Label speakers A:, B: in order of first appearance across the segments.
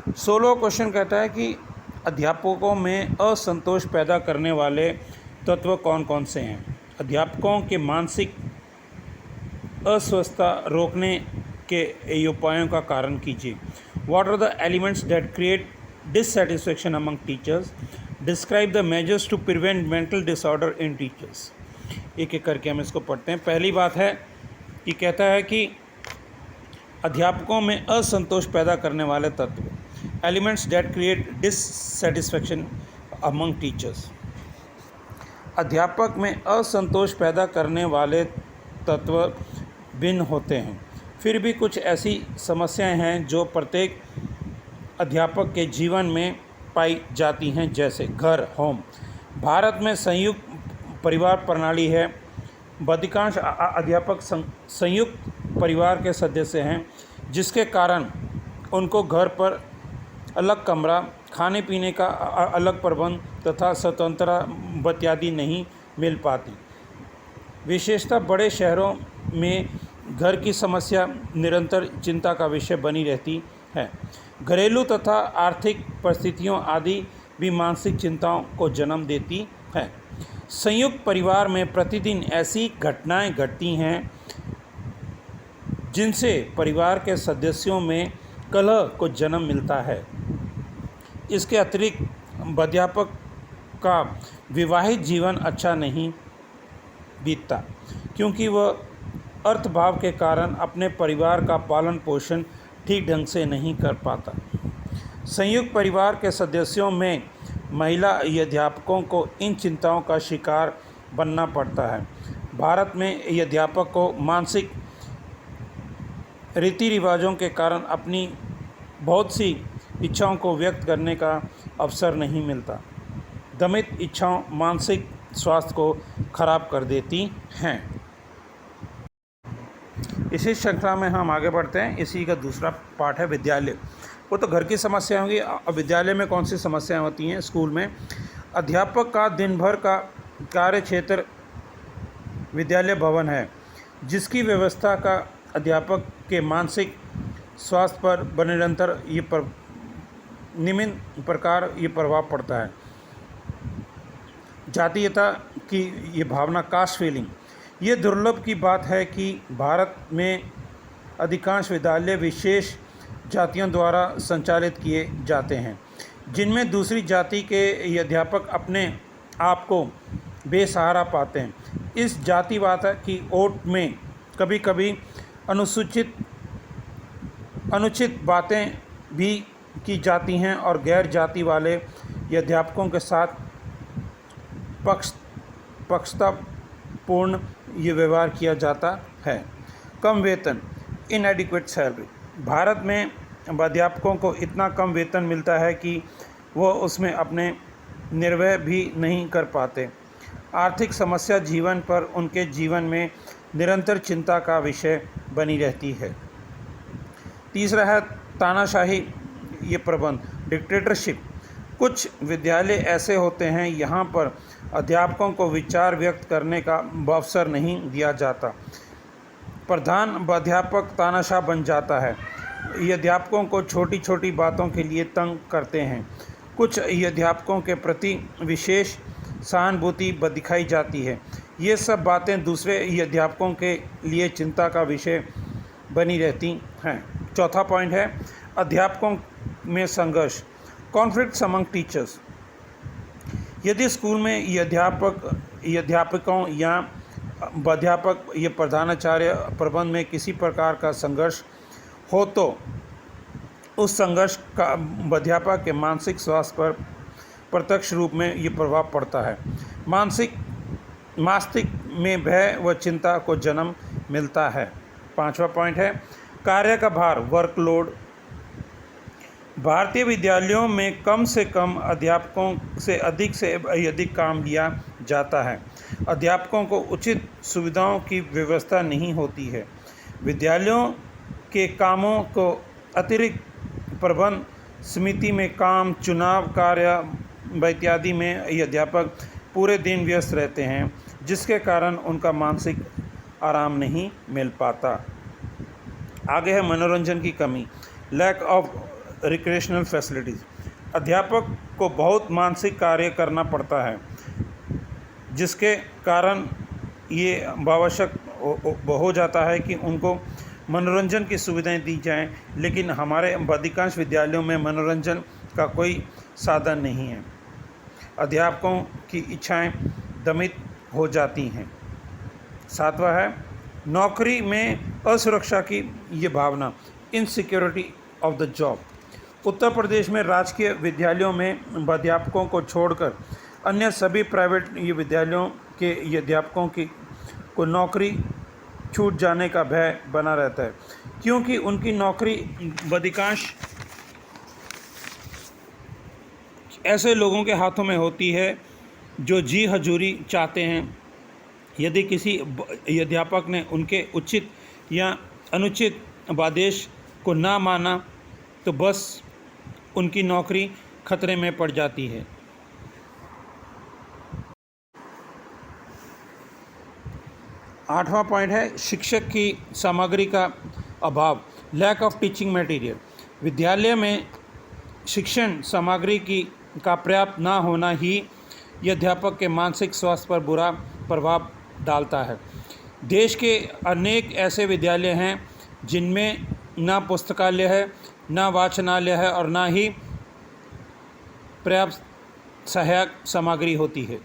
A: 16 question कहता है कि अध्यापकों में असंतोष पैदा करने वाले तत्व कौन कौन से हैं। अध्यापकों के मानसिक अस्वस्थता रोकने के उपायों का कारण कीजिए। What are the elements that create dissatisfaction among teachers. Describe the measures to prevent mental disorder in teachers. एक एक करके हम इसको पढ़ते हैं। पहली बात है कि कहता है कि अध्यापकों में असंतोष पैदा करने वाले तत्व, elements that create dissatisfaction among teachers. अध्यापक में असंतोष पैदा करने वाले तत्व भिन्न होते हैं, फिर भी कुछ ऐसी समस्याएं हैं जो प्रत्येक अध्यापक के जीवन में पाई जाती हैं, जैसे घर, होम। भारत में संयुक्त परिवार प्रणाली है। अधिकांश अध्यापक संयुक्त परिवार के सदस्य हैं, जिसके कारण उनको घर पर अलग कमरा, खाने पीने का अलग प्रबंध तथा स्वतंत्रता इत्यादि नहीं मिल पाती। विशेषतः बड़े शहरों में घर की समस्या निरंतर चिंता का विषय बनी रहती है। घरेलू तथा आर्थिक परिस्थितियों आदि भी मानसिक चिंताओं को जन्म देती है। संयुक्त परिवार में प्रतिदिन ऐसी घटनाएं घटती हैं जिनसे परिवार के सदस्यों में कलह को जन्म मिलता है। इसके अतिरिक्त अध्यापक का विवाहित जीवन अच्छा नहीं बीतता, क्योंकि वह अर्थभाव के कारण अपने परिवार का पालन पोषण ठीक ढंग से नहीं कर पाता। संयुक्त परिवार के सदस्यों में महिला अध्यापकों को इन चिंताओं का शिकार बनना पड़ता है। भारत में अध्यापक को मानसिक रीति रिवाजों के कारण अपनी बहुत सी इच्छाओं को व्यक्त करने का अवसर नहीं मिलता। दमित इच्छाओं मानसिक स्वास्थ्य को खराब कर देती हैं। इसी श्रृंखला में हम आगे बढ़ते हैं। इसी का दूसरा पार्ट है विद्यालय। वो तो घर की समस्या होंगी। अब विद्यालय में कौन सी समस्याएं होती हैं। स्कूल में अध्यापक का दिन भर का कार्य क्षेत्र विद्यालय भवन है, जिसकी व्यवस्था का अध्यापक के मानसिक स्वास्थ्य पर निरंतर निम्न प्रकार ये प्रभाव पड़ता है। जातीयता की ये भावना, कास्ट फीलिंग। ये दुर्लभ की बात है कि भारत में अधिकांश विद्यालय विशेष जातियों द्वारा संचालित किए जाते हैं, जिनमें दूसरी जाति के अध्यापक अपने आप को बेसहारा पाते हैं। इस जातिवाद की ओट में कभी कभी अनुचित बातें भी की जाती हैं और गैर जाति वाले अध्यापकों के साथ पक्षतापूर्ण ये व्यवहार किया जाता है। कम वेतन, इनएडिक्वेट सैलरी। भारत में अध्यापकों को इतना कम वेतन मिलता है कि वो उसमें अपने निर्वाह भी नहीं कर पाते। आर्थिक समस्या जीवन पर उनके जीवन में निरंतर चिंता का विषय बनी रहती है। तीसरा है तानाशाही ये प्रबंध, डिक्टेटरशिप। कुछ विद्यालय ऐसे होते हैं यहाँ पर अध्यापकों को विचार व्यक्त करने का अवसर नहीं दिया जाता। प्रधान अध्यापक तानाशाह बन जाता है। ये अध्यापकों को छोटी छोटी बातों के लिए तंग करते हैं। कुछ अध्यापकों के प्रति विशेष सहानुभूति दिखाई जाती है। ये सब बातें दूसरे अध्यापकों के लिए चिंता का विषय बनी रहती हैं। चौथा पॉइंट है अध्यापकों में संघर्ष, कॉन्फ्लिक्ट्स अमंग टीचर्स। यदि स्कूल में अध्यापकों या अध्यापक प्रधानाचार्य प्रबंध में किसी प्रकार का संघर्ष हो तो उस संघर्ष का अध्यापक के मानसिक स्वास्थ्य पर प्रत्यक्ष रूप में ये प्रभाव पड़ता है। मस्तिष्क में भय व चिंता को जन्म मिलता है। पांचवा पॉइंट है कार्य का भार, वर्कलोड। भारतीय विद्यालयों में कम से कम अध्यापकों से अधिक काम लिया जाता है। अध्यापकों को उचित सुविधाओं की व्यवस्था नहीं होती है। विद्यालयों के कामों को अतिरिक्त प्रबंध समिति में काम, चुनाव कार्य इत्यादि में अध्यापक पूरे दिन व्यस्त रहते हैं, जिसके कारण उनका मानसिक आराम नहीं मिल पाता। आगे है मनोरंजन की कमी, लैक ऑफ रिक्रिएशनल फैसिलिटीज़। अध्यापक को बहुत मानसिक कार्य करना पड़ता है, जिसके कारण ये आवश्यक हो जाता है कि उनको मनोरंजन की सुविधाएं दी जाएं, लेकिन हमारे अधिकांश विद्यालयों में मनोरंजन का कोई साधन नहीं है। अध्यापकों की इच्छाएं दमित हो जाती हैं। सातवां है नौकरी में असुरक्षा की ये भावना, insecurity of the job. Uttar Pradesh में राजकीय विद्यालयों में अध्यापकों को छोड़कर अन्य सभी प्राइवेट ये विद्यालयों के ये अध्यापकों की को नौकरी छूट जाने का भय बना रहता है, क्योंकि उनकी नौकरी अधिकांश ऐसे लोगों के हाथों में होती है जो जी हजूरी चाहते हैं। यदि किसी अध्यापक ने उनके उचित या अनुचित आदेश को ना माना तो बस उनकी नौकरी खतरे में पड़ जाती है। आठवां पॉइंट है शिक्षक की सामग्री का अभाव, लैक ऑफ टीचिंग मटेरियल। विद्यालय में शिक्षण सामग्री का पर्याप्त ना होना ही यह अध्यापक के मानसिक स्वास्थ्य पर बुरा प्रभाव डालता है। देश के अनेक ऐसे विद्यालय हैं जिनमें ना पुस्तकालय है, ना वाचनालय है और ना ही पर्याप्त सहायक सामग्री होती है।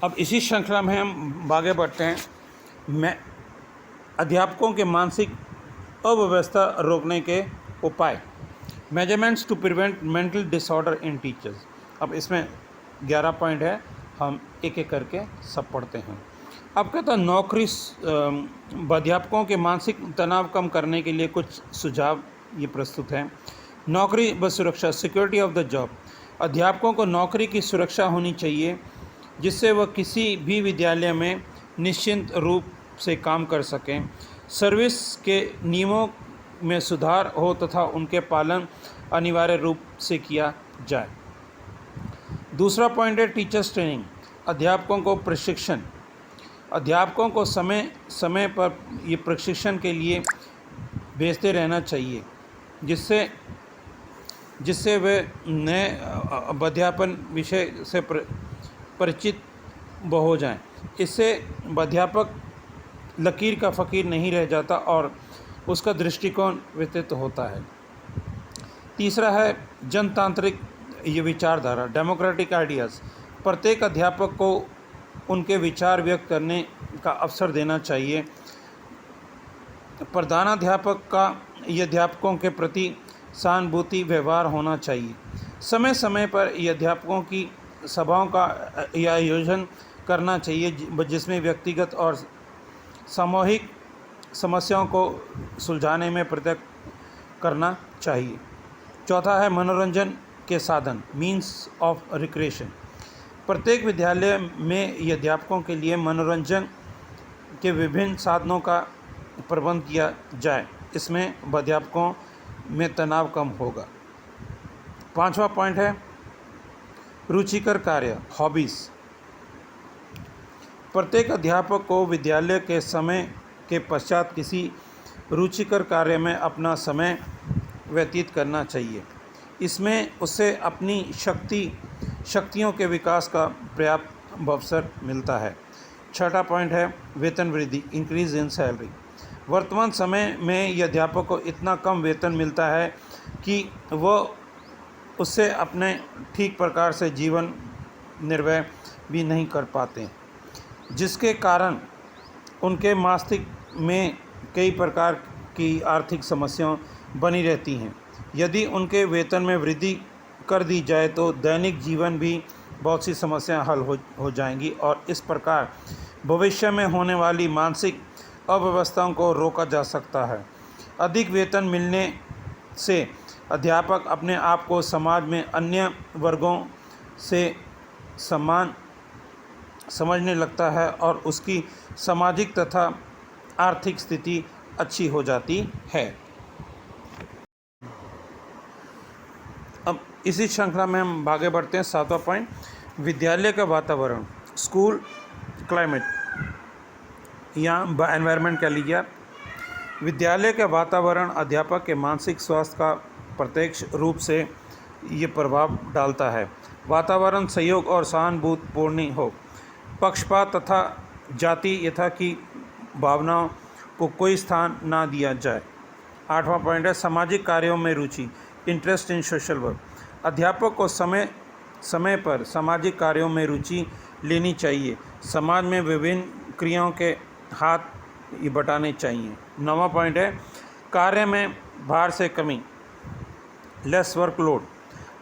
A: अब इसी श्रृंखला में हम आगे बढ़ते हैं। अध्यापकों के मानसिक अव्यवस्था रोकने के उपाय, measurements to prevent mental disorder in teachers. अब इसमें 11 पॉइंट है, हम एक एक करके सब पढ़ते हैं। अब कहता है नौकरी अध्यापकों के मानसिक तनाव कम करने के लिए कुछ सुझाव ये प्रस्तुत हैं। नौकरी व सुरक्षा, सिक्योरिटी ऑफ द जॉब। अध्यापकों को नौकरी की सुरक्षा होनी चाहिए जिससे वह किसी भी विद्यालय में निश्चिंत रूप से काम कर सकें। सर्विस के नियमों में सुधार हो तथा उनके पालन अनिवार्य रूप से किया जाए। दूसरा पॉइंट है टीचर्स ट्रेनिंग, अध्यापकों को प्रशिक्षण। अध्यापकों को समय समय पर ये प्रशिक्षण के लिए भेजते रहना चाहिए जिससे वे नए अध्यापन विषय से परिचित हो जाएं। इससे अध्यापक लकीर का फ़कीर नहीं रह जाता और उसका दृष्टिकोण विस्तृत होता है। तीसरा है जनतांत्रिक ये विचारधारा, डेमोक्रेटिक आइडियाज़। प्रत्येक अध्यापक को उनके विचार व्यक्त करने का अवसर देना चाहिए। प्रधानाध्यापक का ये अध्यापकों के प्रति सहानुभूति व्यवहार होना चाहिए। समय समय पर ये अध्यापकों की सभाओं का आयोजन करना चाहिए जिसमें व्यक्तिगत और सामूहिक समस्याओं को सुलझाने में प्रयत्न करना चाहिए। चौथा है मनोरंजन के साधन, मीन्स ऑफ रिक्रिएशन। प्रत्येक विद्यालय में ये अध्यापकों के लिए मनोरंजन के विभिन्न साधनों का प्रबंध किया जाए, इसमें अध्यापकों में तनाव कम होगा। पांचवा पॉइंट है रुचिकर कार्य, हॉबीज़। प्रत्येक अध्यापक को विद्यालय के समय के पश्चात किसी रुचिकर कार्य में अपना समय व्यतीत करना चाहिए। इसमें उससे अपनी शक्तियों के विकास का पर्याप्त अवसर मिलता है। छठा पॉइंट है वेतन वृद्धि, इंक्रीज इन सैलरी। वर्तमान समय में यह अध्यापक को इतना कम वेतन मिलता है कि वह उससे अपने ठीक प्रकार से जीवन निर्वाह भी नहीं कर पाते, जिसके कारण उनके मस्तिष्क में कई प्रकार की आर्थिक समस्याएं बनी रहती हैं। यदि उनके वेतन में वृद्धि कर दी जाए तो दैनिक जीवन भी बहुत सी समस्याएं हल हो जाएंगी और इस प्रकार भविष्य में होने वाली मानसिक अव्यवस्थाओं को रोका जा सकता है। अधिक वेतन मिलने से अध्यापक अपने आप को समाज में अन्य वर्गों से समान समझने लगता है और उसकी सामाजिक तथा आर्थिक स्थिति अच्छी हो जाती है। अब इसी श्रृंखला में हम आगे बढ़ते हैं। सातवां पॉइंट विद्यालय का वातावरण, स्कूल क्लाइमेट या एनवायरनमेंट कह लीजिए आप। विद्यालय का वातावरण अध्यापक के मानसिक स्वास्थ्य का प्रत्यक्ष रूप से ये प्रभाव डालता है। वातावरण सहयोग और सहानुभूतिपूर्ण हो, पक्षपात तथा जाति यथा की भावनाओं को कोई स्थान ना दिया जाए। 8वां पॉइंट है सामाजिक कार्यों में रुचि, इंटरेस्ट इन सोशल वर्क। अध्यापक को समय समय पर सामाजिक कार्यों में रुचि लेनी चाहिए। समाज में विभिन्न क्रियाओं के हाथ बटाने चाहिए। 9वां पॉइंट है कार्य में भार से कमी, लेस वर्कलोड।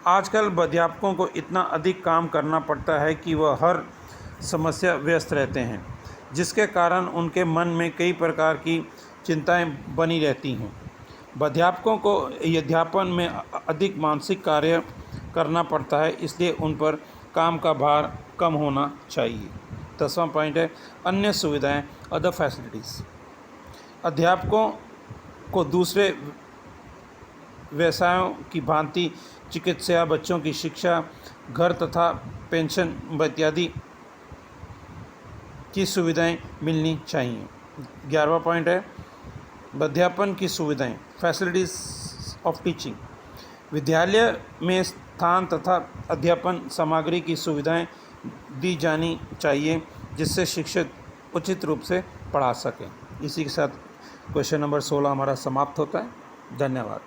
A: आजकल अध्यापकों को इतना अधिक काम करना पड़ता है कि वह हर समस्या व्यस्त रहते हैं, जिसके कारण उनके मन में कई प्रकार की चिंताएं बनी रहती हैं। अध्यापकों को अध्यापन में अधिक मानसिक कार्य करना पड़ता है, इसलिए उन पर काम का भार कम होना चाहिए। 10वां पॉइंट है अन्य सुविधाएं, अदर फैसिलिटीज़। अध्यापकों को दूसरे व्यवसायों की भांति चिकित्सा, बच्चों की शिक्षा, घर तथा पेंशन इत्यादि की सुविधाएं मिलनी चाहिए। 11वां पॉइंट है अध्यापन की सुविधाएं, फैसिलिटीज़ ऑफ टीचिंग। विद्यालय में स्थान तथा अध्यापन सामग्री की सुविधाएं दी जानी चाहिए, जिससे शिक्षक उचित रूप से पढ़ा सकें। इसी के साथ क्वेश्चन नंबर 16 हमारा समाप्त होता है। धन्यवाद।